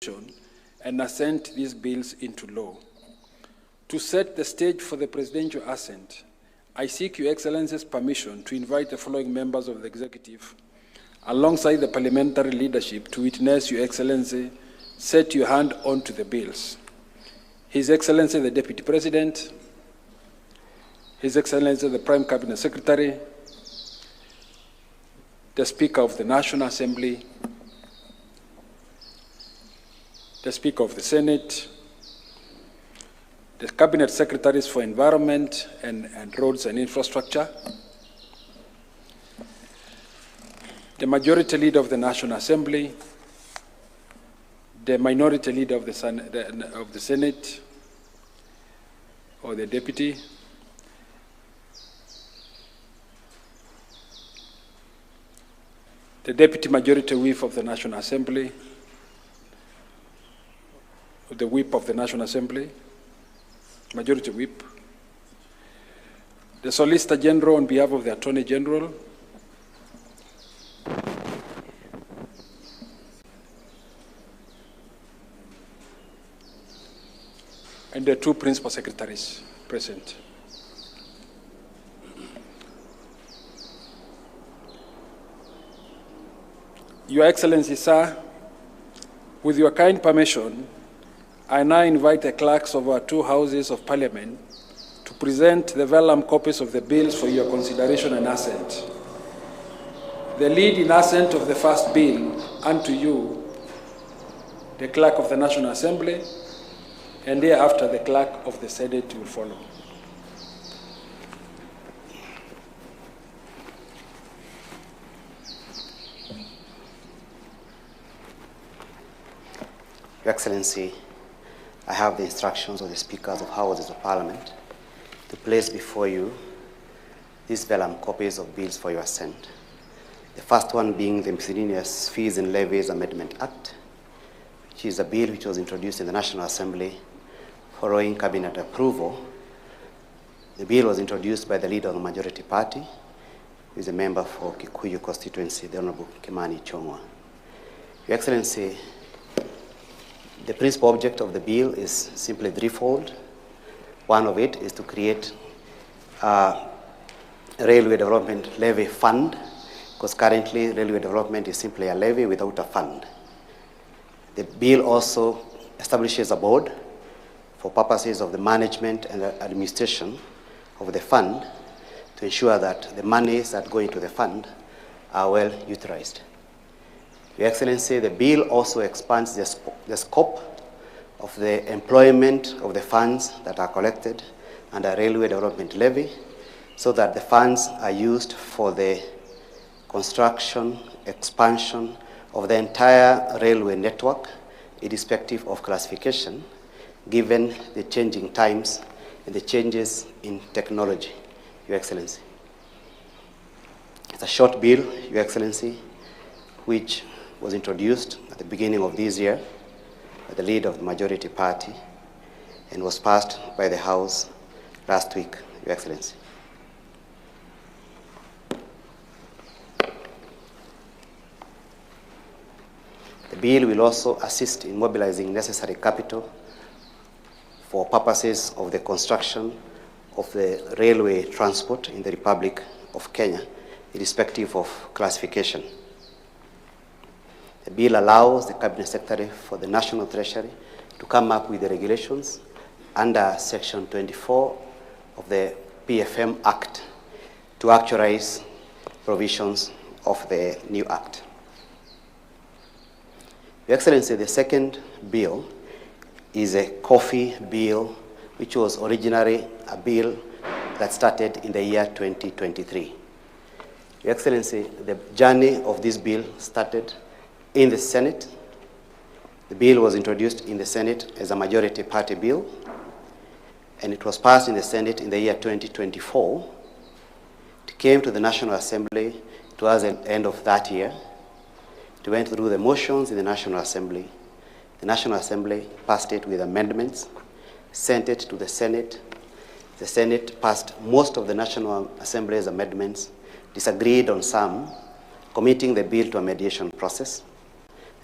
and assent these bills into law. To set the stage for the presidential assent, I seek Your Excellency's permission to invite the following members of the executive, alongside the parliamentary leadership, to witness Your Excellency set your hand onto the bills. His Excellency the Deputy President, His Excellency the Prime Cabinet Secretary, the Speaker of the National Assembly, the Speaker of the Senate, the Cabinet Secretaries for Environment and Roads and Infrastructure, the Majority Leader of the National Assembly, the Minority Leader of the Senate, or the Deputy, the Deputy Majority Whip of the National Assembly, the Whip of the National Assembly, Majority Whip, the Solicitor General on behalf of the Attorney General, and the two Principal Secretaries present. Your Excellency, sir, with your kind permission, I now invite the clerks of our two houses of Parliament to present the vellum copies of the bills for your consideration and assent. The lead in assent of the first bill unto you, the Clerk of the National Assembly, and thereafter the Clerk of the Senate will follow. Your Excellency, I have the instructions of the Speakers of Houses of Parliament to place before you these vellum copies of bills for your assent. The first one being the Miscellaneous Fees and Levies Amendment Act, which is a bill which was introduced in the National Assembly following Cabinet approval. The bill was introduced by the leader of the majority party, who is a member for Kikuyu constituency, the Honorable Kimani Ichung'wah. Your Excellency, the principal object of the bill is simply threefold. One of it is to create a railway development levy fund, because currently railway development is simply a levy without a fund. The bill also establishes a board for purposes of the management and the administration of the fund to ensure that the monies that go into the fund are well utilized. Your Excellency, the bill also expands the scope of the employment of the funds that are collected under railway development levy, so that the funds are used for the construction, expansion of the entire railway network, irrespective of classification, given the changing times and the changes in technology, Your Excellency. It's a short bill, Your Excellency, which was introduced at the beginning of this year by the leader of the majority party and was passed by the House last week, Your Excellency. The bill will also assist in mobilizing necessary capital for purposes of the construction of the railway transport in the Republic of Kenya, irrespective of classification. The bill allows the Cabinet Secretary for the National Treasury to come up with the regulations under Section 24 of the PFM Act to actualize provisions of the new Act. Your Excellency, the second bill is a coffee bill, which was originally a bill that started in the year 2023. Your Excellency, the journey of this bill started in the Senate. The bill was introduced in the Senate as a majority party bill, and it was passed in the Senate in the year 2024. It came to the National Assembly towards the end of that year. It went through the motions in the National Assembly. The National Assembly passed it with amendments, sent it to the Senate. The Senate passed most of the National Assembly's amendments, disagreed on some, committing the bill to a mediation process.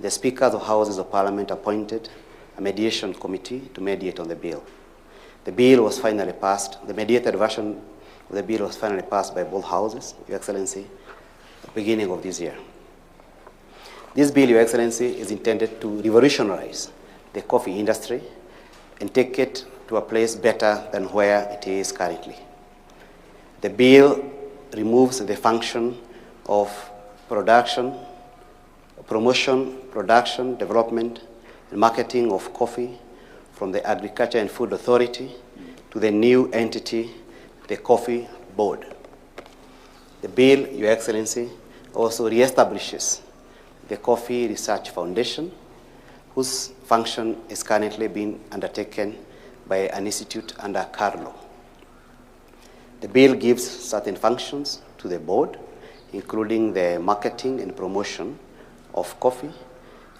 the Speakers of Houses of Parliament appointed a mediation committee to mediate on the bill. The bill was finally passed. The mediated version of the bill was finally passed by both houses, Your Excellency, at the beginning of this year. This bill, Your Excellency, is intended to revolutionize the coffee industry and take it to a place better than where it is currently. The bill removes the function of promotion, production, development, and marketing of coffee from the Agriculture and Food Authority to the new entity, the Coffee Board. The bill, Your Excellency, also reestablishes the Coffee Research Foundation, whose function is currently being undertaken by an institute under Carlo. The bill gives certain functions to the board, including the marketing and promotion of coffee,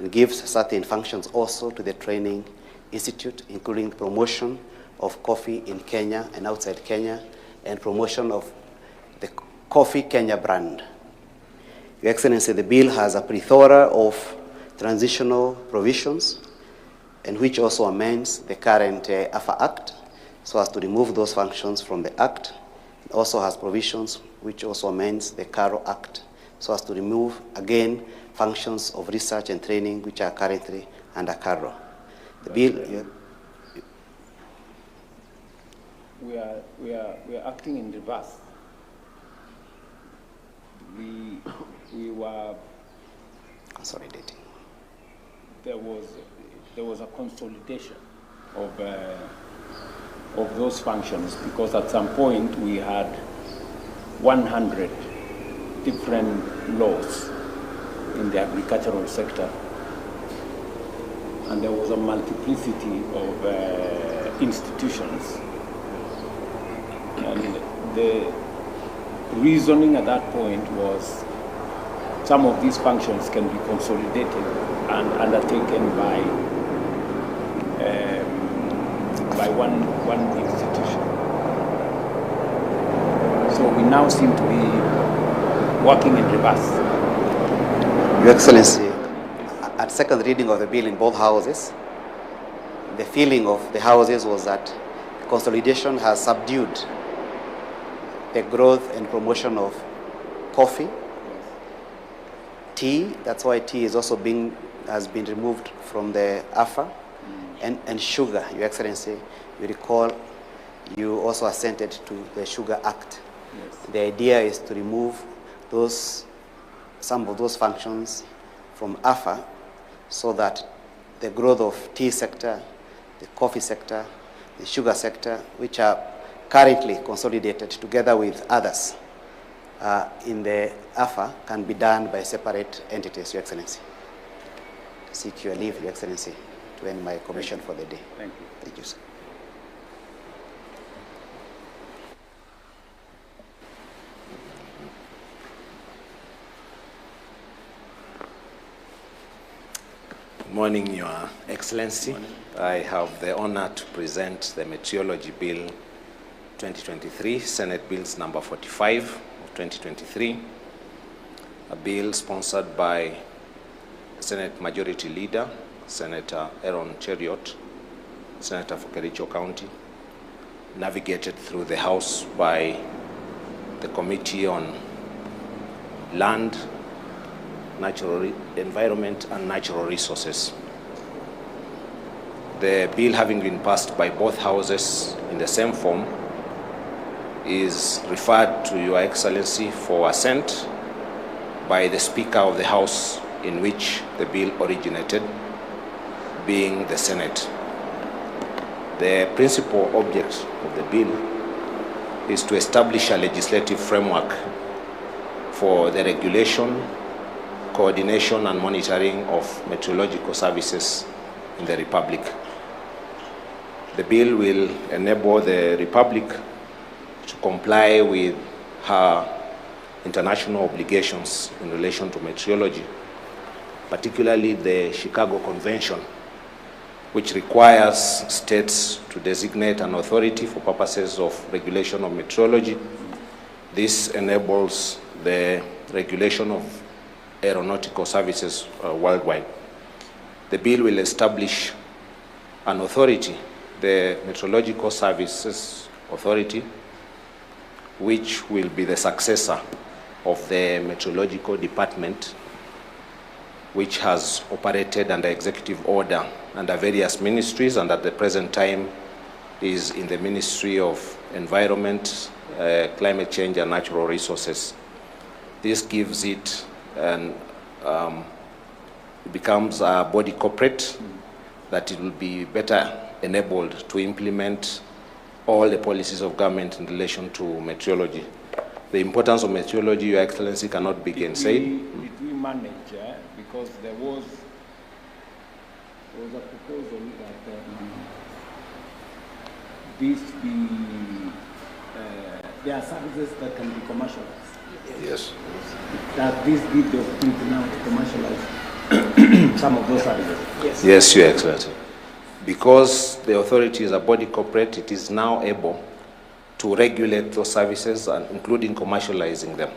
and gives certain functions also to the training institute, including promotion of coffee in Kenya and outside Kenya, and promotion of the Coffee Kenya brand. Your Excellency, the bill has a plethora of transitional provisions, and which also amends the current AFA Act, so as to remove those functions from the Act. It also has provisions which also amends the CARO Act, so as to remove, again, functions of research and training which are currently under CARO. The bill... We are acting in reverse. We were consolidating. There was a consolidation of those functions, because at some point we had 100 different laws in the agricultural sector, and there was a multiplicity of institutions. And the reasoning at that point was some of these functions can be consolidated and undertaken by one institution. So we now seem to be working in reverse. Your Excellency, at second reading of the bill in both houses, the feeling of the houses was that consolidation has subdued the growth and promotion of coffee, tea. That's why tea is also has been removed from the AFA, and sugar. Your Excellency, you recall you also assented to the Sugar Act. Yes. The idea is to remove some of those functions from AFA, so that the growth of tea sector, the coffee sector, the sugar sector, which are currently consolidated together with others in the AFA, can be done by separate entities, Your Excellency. Seek your leave, Your Excellency, to end my commission for the day. Thank you. Thank you, sir. Good morning, Your Excellency. Good morning. I have the honor to present the Meteorology Bill 2023, Senate Bills number 45 of 2023, a bill sponsored by Senate Majority Leader, Senator Aaron Cheriot, Senator for Kericho County, navigated through the House by the Committee on Land, Natural Environment and Natural Resources. The bill, having been passed by both houses in the same form, is referred to Your Excellency for assent by the Speaker of the House in which the bill originated, being the Senate. The principal object of the bill is to establish a legislative framework for the regulation, coordination and monitoring of meteorological services in the Republic. The bill will enable the Republic to comply with her international obligations in relation to meteorology, particularly the Chicago Convention, which requires states to designate an authority for purposes of regulation of meteorology. This enables the regulation of aeronautical services worldwide. the bill will establish an authority, the Meteorological Services Authority, which will be the successor of the Meteorological Department, which has operated under executive order under various ministries, and at the present time is in the Ministry of Environment, Climate Change and Natural Resources. This gives it it becomes a body corporate that it will be better enabled to implement all the policies of government in relation to meteorology. The importance of meteorology, Your Excellency, cannot be gainsaid. Did we manage, because there was a proposal that these be, there are services that can be commercialized. Yes. That this give the opportunity now to commercialize some of those services. Yes. Yes, Your Excellency. Because the authority is a body corporate, it is now able to regulate those services, and including commercializing them.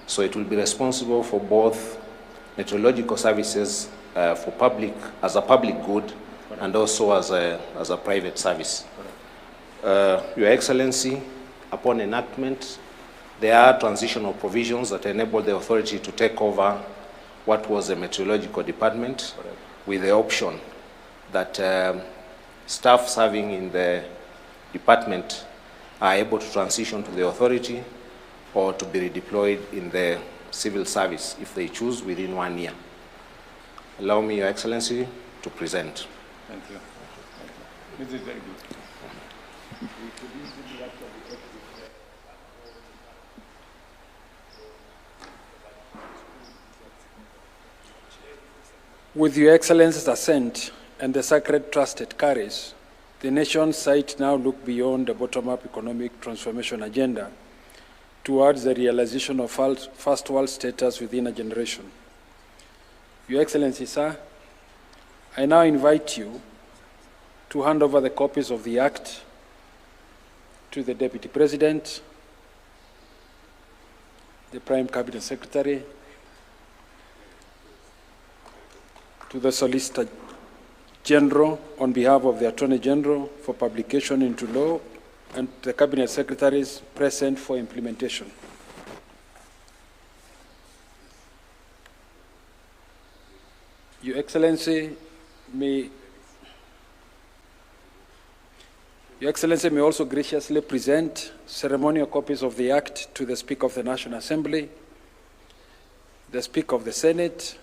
So it will be responsible for both meteorological services for public, as a public good, and also as a private service. Your Excellency, upon enactment, there are transitional provisions that enable the authority to take over what was the Meteorological Department, with the option that staff serving in the department are able to transition to the authority or to be redeployed in the civil service if they choose within 1 year. Allow me, Your Excellency, to present. Thank you. This is very good. With Your Excellency's assent and the sacred trust it carries, the nation's sight now look beyond the bottom-up economic transformation agenda towards the realization of first world status within a generation. Your Excellency, sir, I now invite you to hand over the copies of the Act to the Deputy President, the Prime Cabinet Secretary, to the Solicitor General on behalf of the Attorney General for publication into law, and the Cabinet Secretaries present for implementation. Your Excellency may also graciously present ceremonial copies of the Act to the Speaker of the National Assembly, the Speaker of the Senate,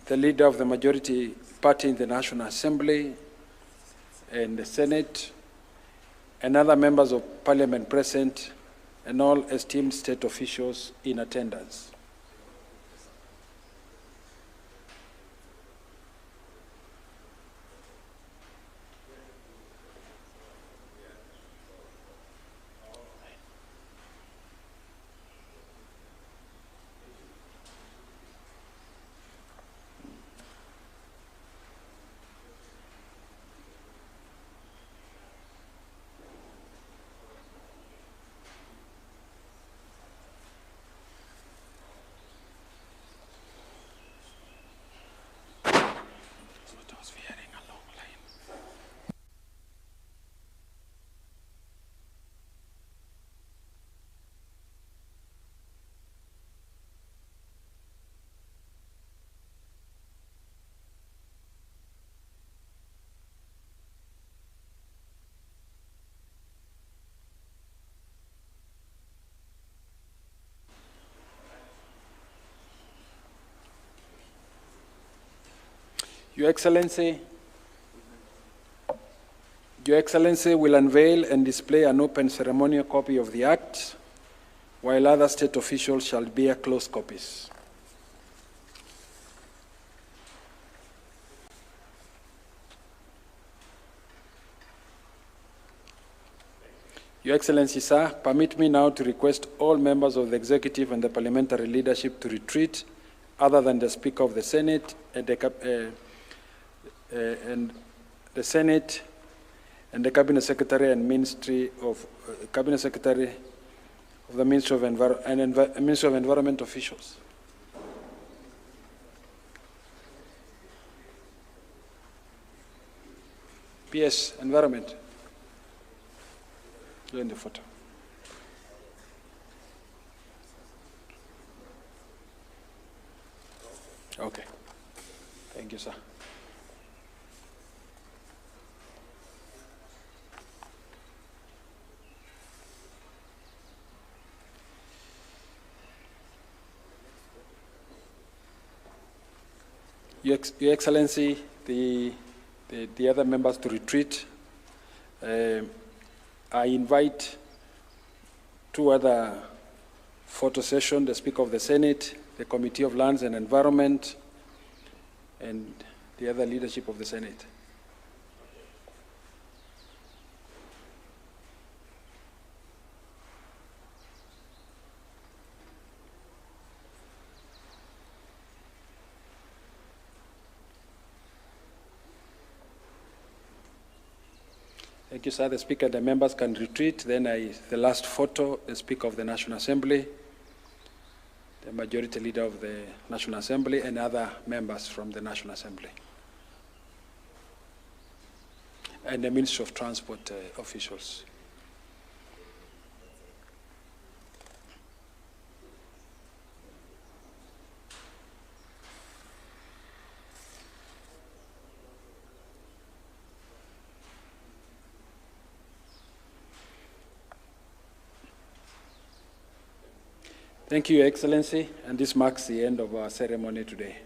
the Leader of the Majority Party in the National Assembly and the Senate, and other members of Parliament present, and all esteemed state officials in attendance. Your Excellency will unveil and display an open ceremonial copy of the Act, while other state officials shall bear closed copies. Your Excellency, sir, permit me now to request all members of the executive and the parliamentary leadership to retreat, other than the Speaker of the Senate and the Senate and the Cabinet Secretary and Ministry of Cabinet Secretary of the Ministry of Environment officials. PS, Environment. Join the photo. Okay. Thank you, sir. Your Excellency, the other members to retreat. I invite two other photo sessions, the Speaker of the Senate, the Committee of Lands and Environment, and the other leadership of the Senate. Thank you, sir. The Speaker, the members can retreat. Then the last photo, the Speaker of the National Assembly, the Majority Leader of the National Assembly, and other members from the National Assembly. And the Ministry of Transport officials. Thank you, Your Excellency, and this marks the end of our ceremony today.